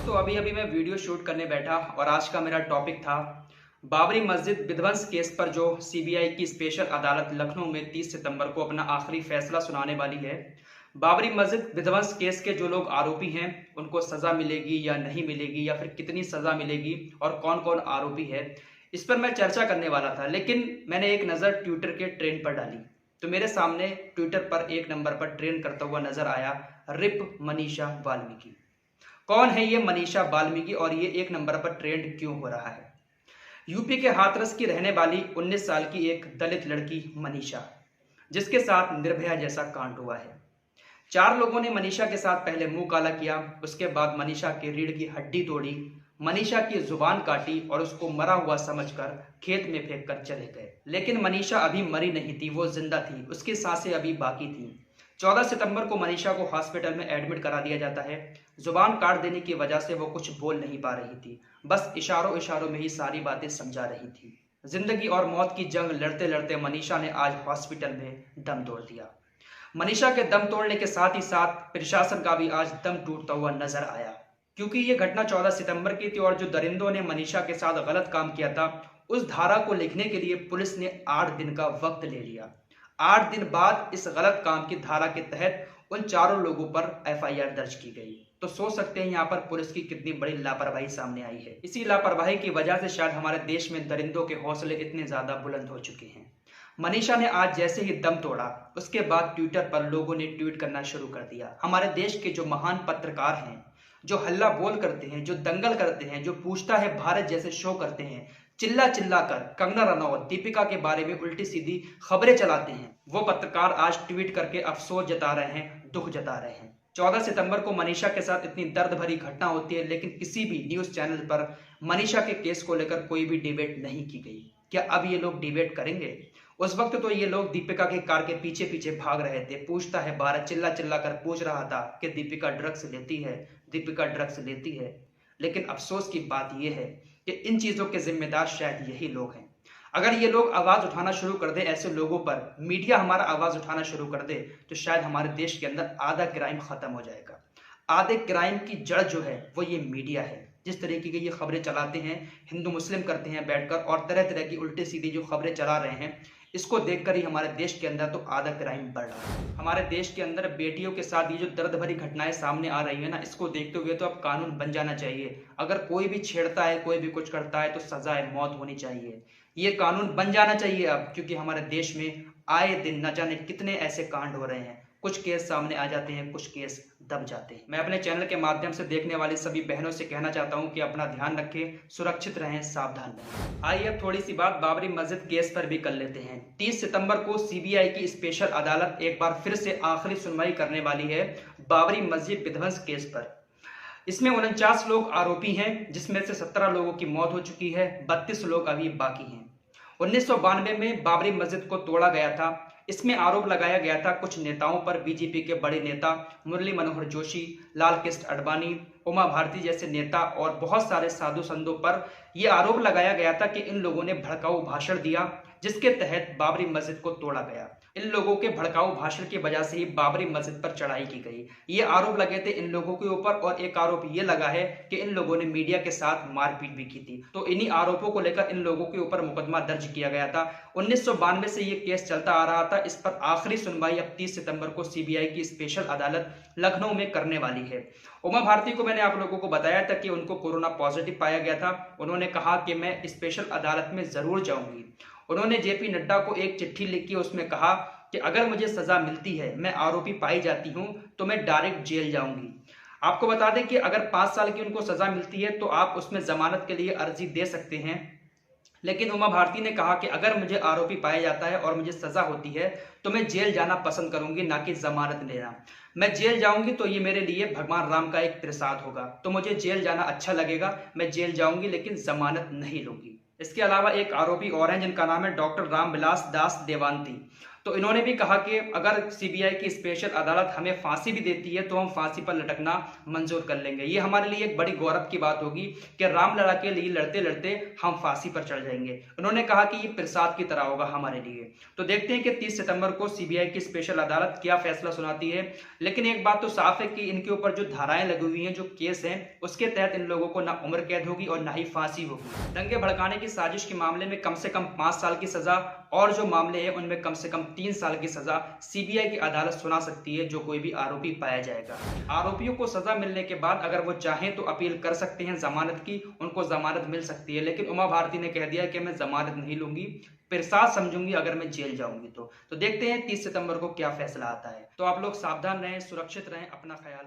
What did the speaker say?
दोस्तों अभी अभी मैं वीडियो शूट करने बैठा और आज का मेरा टॉपिक था बाबरी मस्जिद विध्वंस केस पर जो सीबीआई की स्पेशल अदालत लखनऊ में 30 सितंबर को अपना आखिरी फैसला सुनाने वाली है। बाबरी मस्जिद विध्वंस केस के जो लोग आरोपी हैं उनको सजा मिलेगी या नहीं मिलेगी या फिर कितनी सजा मिलेगी और कौन कौन आरोपी है, इस पर मैं चर्चा करने वाला था। लेकिन मैंने एक नज़र ट्विटर के ट्रेंड पर डाली तो मेरे सामने ट्विटर पर 1 नंबर पर ट्रेंड करता हुआ नजर आया रिप मनीषा वाल्मीकि। कौन है ये मनीषा वाल्मीकि और ये 1 नंबर पर ट्रेंड क्यों हो रहा है? यूपी के हाथरस की रहने वाली 19 साल की एक दलित लड़की मनीषा, जिसके साथ निर्भया जैसा कांड हुआ है। 4 लोगों ने मनीषा के साथ पहले मुंह काला किया, उसके बाद मनीषा के रीढ़ की हड्डी तोड़ी, मनीषा की जुबान काटी और उसको मरा हुआ समझकर खेत में फेंक कर चले गए। लेकिन मनीषा अभी मरी नहीं थी, वो जिंदा थी, उसकी सांसें अभी बाकी थी। 14 सितंबर को मनीषा को हॉस्पिटल में एडमिट करा दिया जाता है। जुबान काट देने की वजह से वो कुछ बोल नहीं पा रही थी, बस इशारों इशारों में ही सारी बातें समझा रही थी। जिंदगी और मौत की जंग लड़ते लड़ते मनीषा ने आज हॉस्पिटल में दम तोड़ दिया। मनीषा के दम तोड़ने के साथ ही साथ प्रशासन का भी आज दम टूटता हुआ नजर आया, क्योंकि ये घटना 14 सितंबर की थी और जो दरिंदों ने मनीषा के साथ गलत काम किया था उस धारा को लिखने के लिए पुलिस ने 8 दिन का वक्त ले लिया। 8 दिन बाद इस गलत काम की धारा के तहत उन 4 लोगों पर एफआईआर दर्ज की गई। तो सोच सकते हैं यहाँ पर पुलिस की कितनी बड़ी लापरवाही सामने आई है। इसी लापरवाही की वजह से शायद हमारे देश में दरिंदों के हौसले इतने ज्यादा बुलंद हो चुके हैं। मनीषा ने आज जैसे ही दम तोड़ा उसके बाद ट्विटर पर लोगों ने ट्वीट करना शुरू कर दिया। हमारे देश के जो महान पत्रकार हैं, जो हल्ला बोल करते हैं, जो दंगल करते हैं, जो पूछता है भारत जैसे शो करते हैं, चिल्ला चिल्ला कर कंगना रनौत, दीपिका के बारे में उल्टी सीधी खबरें चलाते हैं, वो पत्रकार आज ट्वीट करके अफसोस जता रहे हैं, दुख जता रहे हैं। 14 सितंबर को मनीषा के साथ इतनी दर्द भरी घटना होती है, लेकिन किसी भी न्यूज चैनल पर मनीषा के केस को लेकर कोई भी डिबेट नहीं की गई। क्या अब ये लोग डिबेट करेंगे? उस वक्त तो ये लोग दीपिका के कार के पीछे पीछे भाग रहे थे। पूछता है भारत चिल्ला चिल्ला कर पूछ रहा था कि दीपिका ड्रग्स लेती है, दीपिका ड्रग्स लेती है। लेकिन अफसोस की बात यह है कि इन चीजों के जिम्मेदार शायद यही लोग हैं। अगर ये लोग आवाज उठाना शुरू कर दे, ऐसे लोगों पर मीडिया हमारा आवाज उठाना शुरू कर दे, तो शायद हमारे देश के अंदर आधा क्राइम खत्म हो जाएगा। आधे क्राइम की जड़ जो है वो ये मीडिया है। जिस तरीके की ये खबरें चलाते हैं, हिंदू मुस्लिम करते हैं बैठकर और तरह तरह की उल्टी सीधी जो खबरें चला रहे हैं, इसको देखकर ही हमारे देश के अंदर तो आधा क्राइम बढ़ रहा है। हमारे देश के अंदर बेटियों के साथ ये जो दर्द भरी घटनाएं सामने आ रही है ना, इसको देखते हुए तो अब कानून बन जाना चाहिए। अगर कोई भी छेड़ता है, कोई भी कुछ करता है तो सजाए मौत होनी चाहिए। ये कानून बन जाना चाहिए अब, क्योंकि हमारे देश में आए दिन न जाने कितने ऐसे कांड हो रहे हैं। कुछ केस सामने आ जाते हैं, कुछ केस दब जाते हैं। मैं अपने चैनल के माध्यम से देखने वाली सभी बहनों से कहना चाहता हूं कि अपना ध्यान रखें, सुरक्षित रहें, सावधान रहें। आइए अब थोड़ी सी बात बाबरी मस्जिद केस पर भी कर लेते हैं। 30 सितंबर को सीबीआई की स्पेशल अदालत एक बार फिर से आखिरी सुनवाई करने वाली है बाबरी मस्जिद विध्वंस केस पर। इसमें 49 लोग आरोपी हैं, जिसमें से 17 लोगों की मौत हो चुकी है, 32 लोग अभी बाकी हैं। 1992 में बाबरी मस्जिद को तोड़ा गया था। इसमें आरोप लगाया गया था कुछ नेताओं पर, बीजेपी के बड़े नेता मुरली मनोहर जोशी, लाल कृष्ण आडवाणी, उमा भारती जैसे नेता और बहुत सारे साधु संतों पर यह आरोप लगाया गया था कि इन लोगों ने भड़काऊ भाषण दिया, जिसके तहत बाबरी मस्जिद को तोड़ा गया। इन लोगों के भड़काऊ भाषण की वजह से ही बाबरी मस्जिद पर चढ़ाई की गई। ये आरोप लगे थे इन लोगों के ऊपर और एक आरोप ये लगा है कि इन लोगों ने मीडिया के साथ मारपीट भी की थी। तो इन्हीं आरोपों को लेकर इन लोगों के ऊपर मुकदमा दर्ज किया गया था। 1992 से ये केस चलता आ रहा था। इस पर आखिरी सुनवाई अब 30 सितंबर को सीबीआई की स्पेशल अदालत लखनऊ में करने वाली है। उमा भारती को मैंने आप लोगों को बताया था कि उनको कोरोना पॉजिटिव पाया गया था। उन्होंने कहा कि मैं स्पेशल अदालत में जरूर जाऊंगी। उन्होंने जेपी नड्डा को एक चिट्ठी लिखी, उसमें कहा कि अगर मुझे सजा मिलती है, मैं आरोपी पाई जाती हूं, तो मैं डायरेक्ट जेल जाऊंगी। आपको बता दें कि अगर 5 साल की उनको सजा मिलती है तो आप उसमें जमानत के लिए अर्जी दे सकते हैं। लेकिन उमा भारती ने कहा कि अगर मुझे आरोपी पाया जाता है और मुझे सजा होती है तो मैं जेल जाना पसंद करूंगी, ना कि जमानत लेना। मैं जेल जाऊंगी तो ये मेरे लिए भगवान राम का एक प्रसाद होगा, तो मुझे जेल जाना अच्छा लगेगा। मैं जेल जाऊंगी लेकिन जमानत नहीं लूंगी। इसके अलावा एक आरोपी और हैं जिनका नाम है डॉक्टर रामविलास दास देवांती। तो इन्होंने भी कहा कि अगर सीबीआई की स्पेशल अदालत हमें फांसी भी देती है तो हम फांसी पर लटकना मंजूर कर लेंगे। ये हमारे लिए एक बड़ी गौरव की बात होगी कि रामलला के लिए लड़ते लड़ते हम फांसी पर चढ़ जाएंगे। उन्होंने कहा कि ये प्रसाद की तरह होगा हमारे लिए। तो देखते हैं कि 30 सितंबर को सीबीआई की स्पेशल अदालत क्या फैसला सुनाती है। लेकिन एक बात तो साफ है कि इनके ऊपर जो धाराएं लगी हुई हैं, जो केस हैं, उसके तहत इन लोगों को ना उम्र कैद होगी और ना ही फांसी होगी। दंगे भड़काने की साजिश के मामले में कम से कम 5 साल की सजा और जो मामले हैं उनमें कम से कम 3 साल की सजा सीबीआई की अदालत सुना सकती है, जो कोई भी आरोपी पाया जाएगा। आरोपियों को सजा मिलने के बाद अगर वो चाहें तो अपील कर सकते हैं जमानत की, उनको जमानत मिल सकती है। लेकिन उमा भारती ने कह दिया कि मैं जमानत नहीं लूंगी, प्रसाद समझूंगी अगर मैं जेल जाऊंगी तो देखते हैं 30 सितंबर को क्या फैसला आता है। तो आप लोग सावधान रहें, सुरक्षित रहें, अपना ख्याल